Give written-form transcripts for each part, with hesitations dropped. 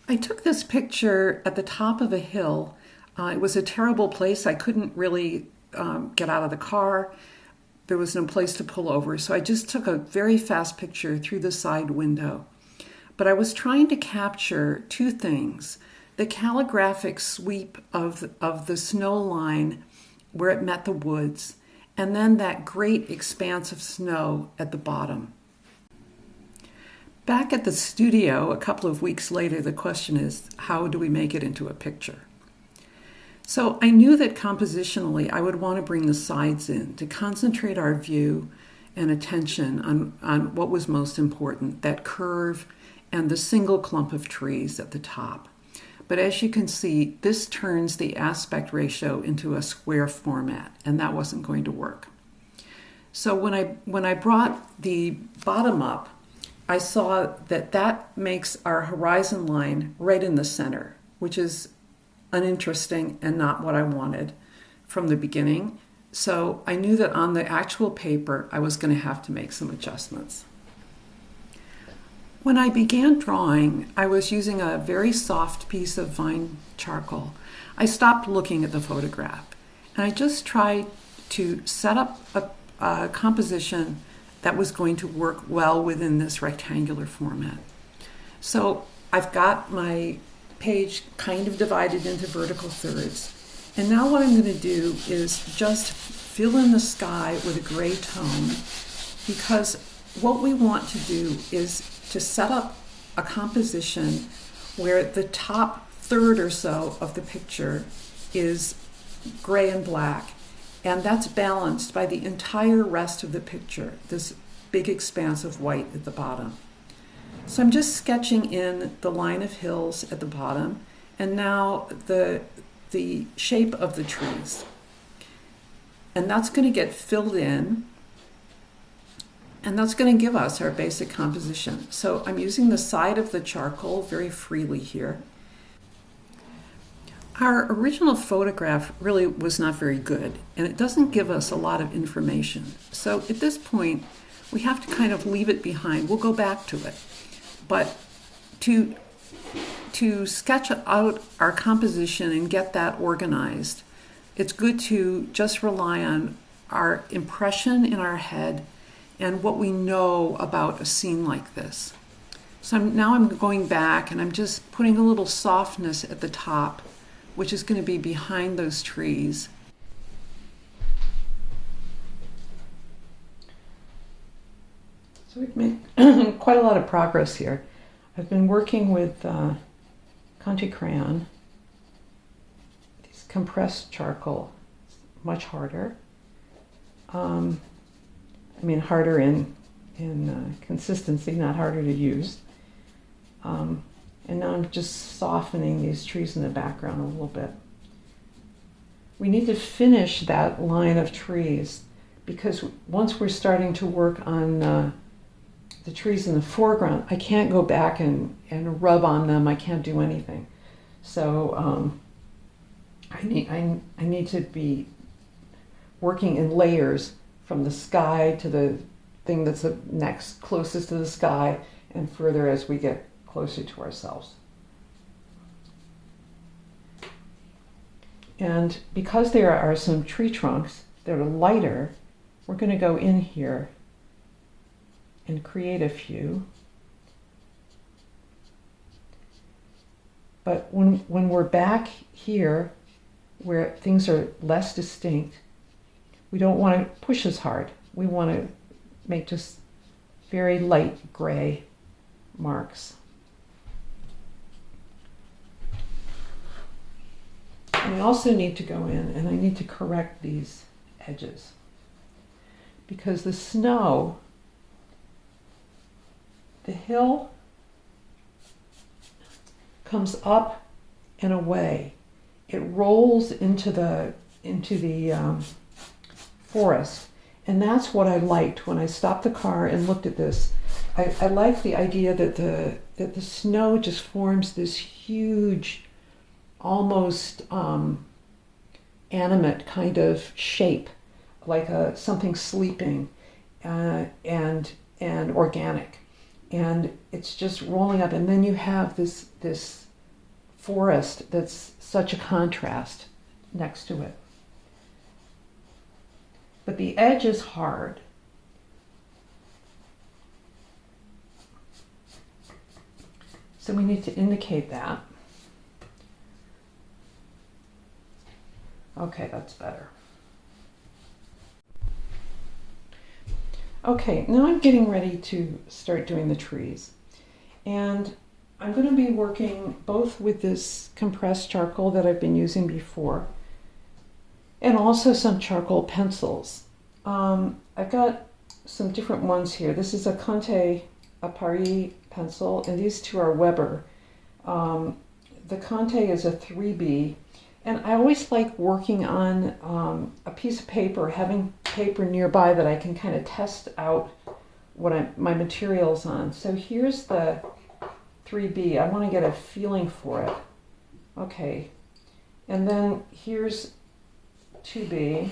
I took this picture at the top of a hill. It was a terrible place. I couldn't really get out of the car. There was no place to pull over, so I just took a very fast picture through the side window. But I was trying to capture two things: the calligraphic sweep of the snow line where it met the woods, and then that great expanse of snow at the bottom. Back at the studio a couple of weeks later, the question is, how do we make it into a picture? So I knew that compositionally I would want to bring the sides in to concentrate our view and attention on what was most important, that curve and the single clump of trees at the top. But as you can see, this turns the aspect ratio into a square format, and that wasn't going to work. So when I brought the bottom up, I saw that makes our horizon line right in the center, which is uninteresting and not what I wanted from the beginning. So I knew that on the actual paper, I was going to have to make some adjustments. When I began drawing, I was using a very soft piece of vine charcoal. I stopped looking at the photograph, and I just tried to set up a composition that was going to work well within this rectangular format. So I've got my page kind of divided into vertical thirds. And now what I'm going to do is just fill in the sky with a gray tone, because what we want to do is to set up a composition where the top third or so of the picture is gray and black, and that's balanced by the entire rest of the picture, this big expanse of white at the bottom. So I'm just sketching in the line of hills at the bottom, and now the shape of the trees. And that's going to get filled in, and that's going to give us our basic composition. So I'm using the side of the charcoal very freely here. Our original photograph really was not very good, and it doesn't give us a lot of information. So at this point, we have to kind of leave it behind. We'll go back to it. But to sketch out our composition and get that organized, it's good to just rely on our impression in our head and what we know about a scene like this. So now I'm going back and I'm just putting a little softness at the top, which is going to be behind those trees. So we've made quite a lot of progress here. I've been working with Conte crayon, these compressed charcoal, much harder. Harder in consistency, not harder to use. And now I'm just softening these trees in the background a little bit. We need to finish that line of trees, because once we're starting to work on the trees in the foreground, I can't go back and rub on them. I can't do anything. So I need to be working in layers from the sky to the thing that's next closest to the sky, and further as we get closer to ourselves. And because there are some tree trunks that are lighter, we're going to go in here and create a few. But when we're back here where things are less distinct, we don't want to push as hard. We want to make just very light gray marks. I also need to go in and I need to correct these edges, because the snow, the hill comes up and away. It rolls into the forest, and that's what I liked when I stopped the car and looked at this. I liked the idea that the snow just forms this huge, almost animate kind of shape, like something sleeping and organic, and it's just rolling up. And then you have this forest that's such a contrast next to it. But the edge is hard. So we need to indicate that. Okay, that's better. Okay, now I'm getting ready to start doing the trees. And I'm going to be working both with this compressed charcoal that I've been using before and also some charcoal pencils. I've got some different ones here. This is a Conte a Paris pencil, and these two are Weber. The Conte is a 3B, and I always like working on a piece of paper, having paper nearby that I can kind of test out what my material's on. So here's the 3B. I want to get a feeling for it. Okay, and then here's 2B.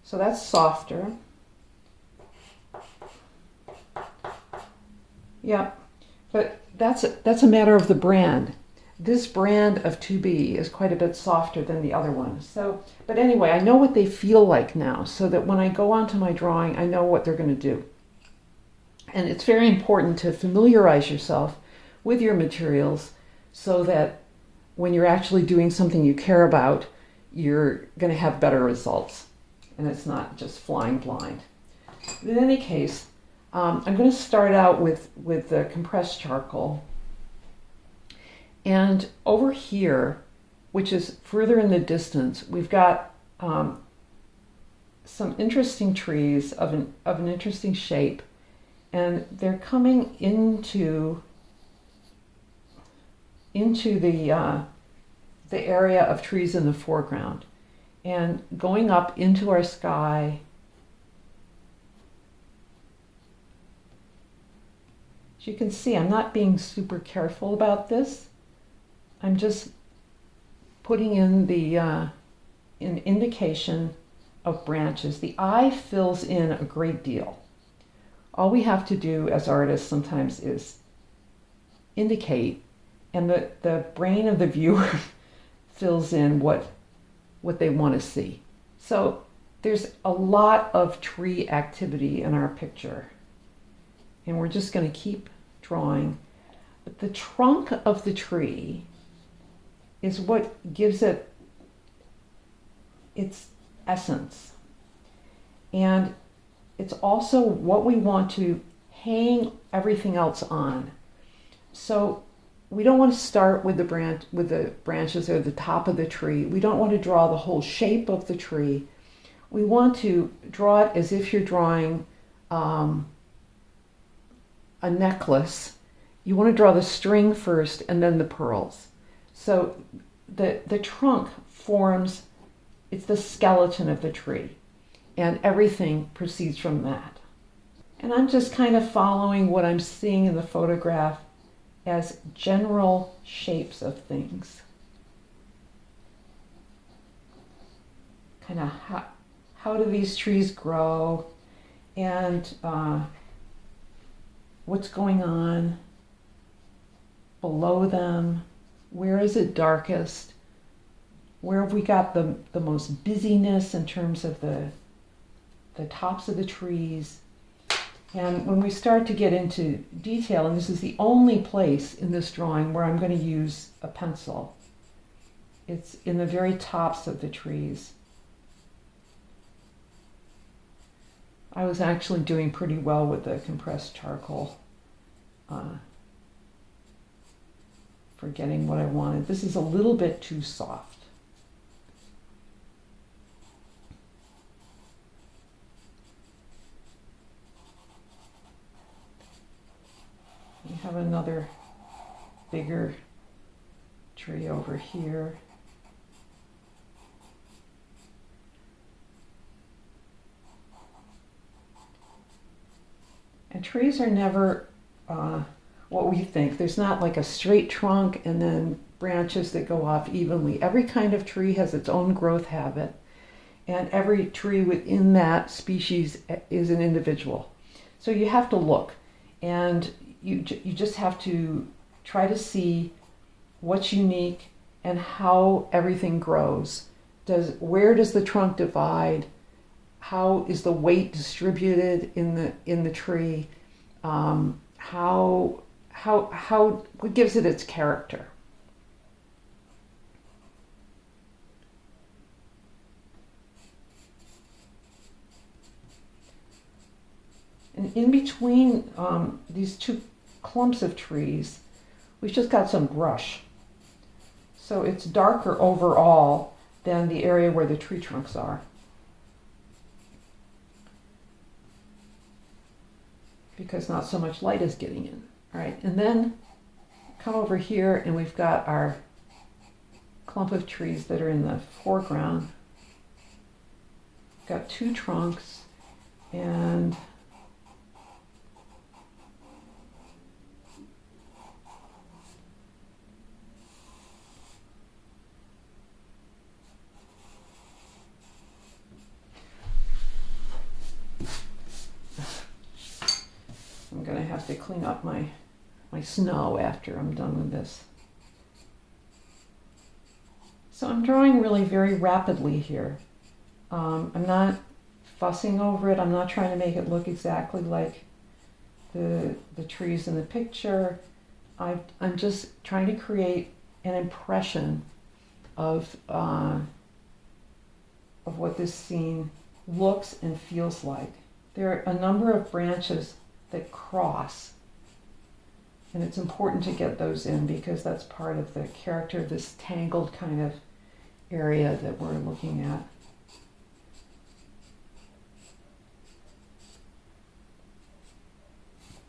So that's softer. Yeah, but that's a matter of the brand. This brand of 2B is quite a bit softer than the other one. So, but anyway, I know what they feel like now, so that when I go onto my drawing, I know what they're going to do. And it's very important to familiarize yourself with your materials so that when you're actually doing something you care about, you're going to have better results. And it's not just flying blind. In any case, I'm going to start out with the compressed charcoal. And over here, which is further in the distance, we've got some interesting trees of an interesting shape. And they're coming into the area of trees in the foreground and going up into our sky. As you can see, I'm not being super careful about this. I'm just putting in an indication of branches. The eye fills in a great deal. All we have to do as artists sometimes is indicate, and the brain of the viewer fills in what they want to see. So there's a lot of tree activity in our picture, and we're just going to keep drawing. But the trunk of the tree is what gives it its essence. And it's also what we want to hang everything else on. So we don't want to start with the branches or the top of the tree. We don't want to draw the whole shape of the tree. We want to draw it as if you're drawing a necklace. You want to draw the string first and then the pearls. So the trunk forms, it's the skeleton of the tree, and everything proceeds from that. And I'm just kind of following what I'm seeing in the photograph as general shapes of things. Kind of how do these trees grow, and what's going on below them. Where is it darkest? Where have we got the most busyness in terms of the tops of the trees? And when we start to get into detail, and this is the only place in this drawing where I'm going to use a pencil, it's in the very tops of the trees. I was actually doing pretty well with the compressed charcoal for getting what I wanted. This is a little bit too soft. We have another bigger tree over here. And trees are never what we think. There's not like a straight trunk and then branches that go off evenly. Every kind of tree has its own growth habit, and every tree within that species is an individual. So you have to look, and you just have to try to see what's unique, and how everything grows. Where does the trunk divide? How is the weight distributed in the tree? What gives it its character? And in between these two clumps of trees, we've just got some brush. So it's darker overall than the area where the tree trunks are. Because not so much light is getting in. All right, and then come over here and we've got our clump of trees that are in the foreground. Got two trunks, and I'm going to have to clean up my snow after I'm done with this. So I'm drawing really very rapidly here. I'm not fussing over it. I'm not trying to make it look exactly like the trees in the picture. I'm just trying to create an impression of what this scene looks and feels like. There are a number of branches that cross, and it's important to get those in because that's part of the character of this tangled kind of area that we're looking at.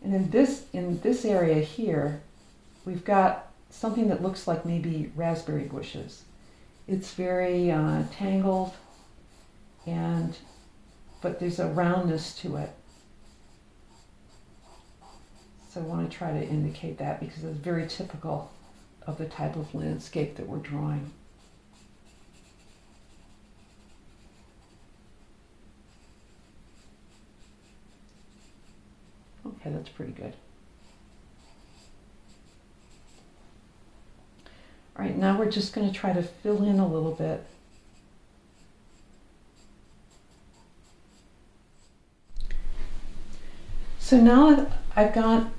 And in this area here, we've got something that looks like maybe raspberry bushes. It's very tangled, but there's a roundness to it. So I want to try to indicate that because it's very typical of the type of landscape that we're drawing. Okay, that's pretty good. All right, now we're just going to try to fill in a little bit. So now that I've got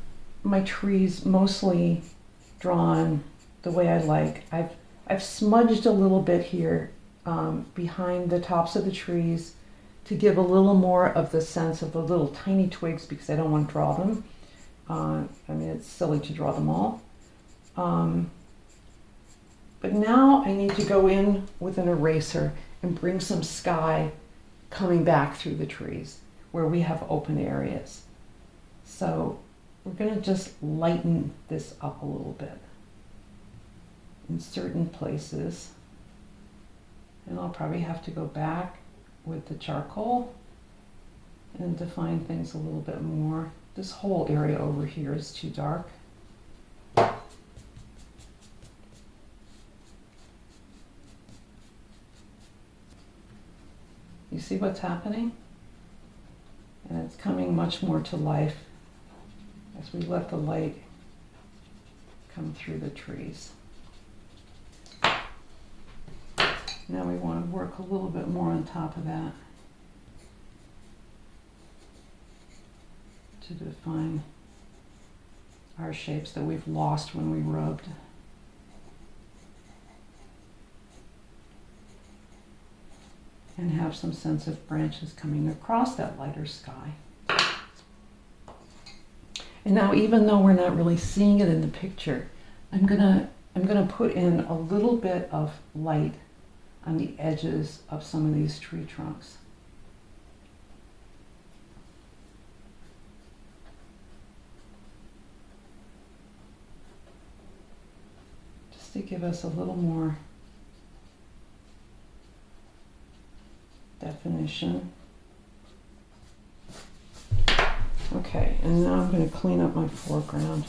my trees mostly drawn the way I like, I've smudged a little bit here behind the tops of the trees to give a little more of the sense of the little tiny twigs because I don't want to draw them. I mean, it's silly to draw them all. But now I need to go in with an eraser and bring some sky coming back through the trees where we have open areas. So we're going to just lighten this up a little bit in certain places. And I'll probably have to go back with the charcoal and define things a little bit more. This whole area over here is too dark. You see what's happening? And it's coming much more to life as we let the light come through the trees. Now we want to work a little bit more on top of that to define our shapes that we've lost when we rubbed. And have some sense of branches coming across that lighter sky. And now, even though we're not really seeing it in the picture, I'm gonna put in a little bit of light on the edges of some of these tree trunks. Just to give us a little more definition. Okay, and now I'm going to clean up my foreground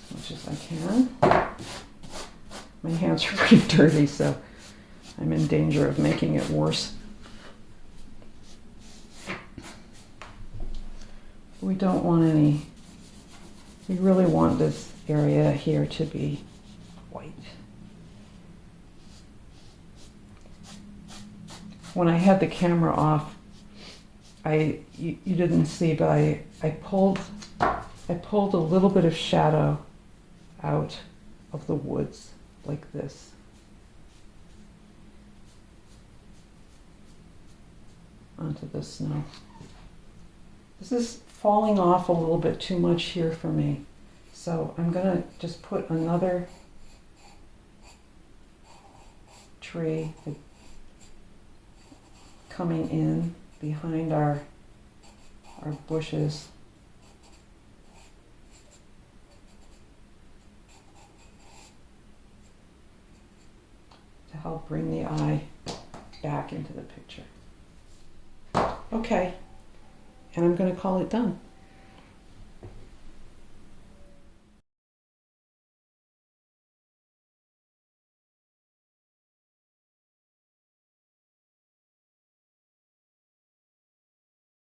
as much as I can. My hands are pretty dirty, so I'm in danger of making it worse. We don't want any We really want this area here to be white. When I had the camera off, you didn't see, but I pulled a little bit of shadow out of the woods like this. Onto the snow. This is falling off a little bit too much here for me. So I'm gonna just put another tree coming in behind our bushes. To help bring the eye back into the picture. Okay, and I'm going to call it done.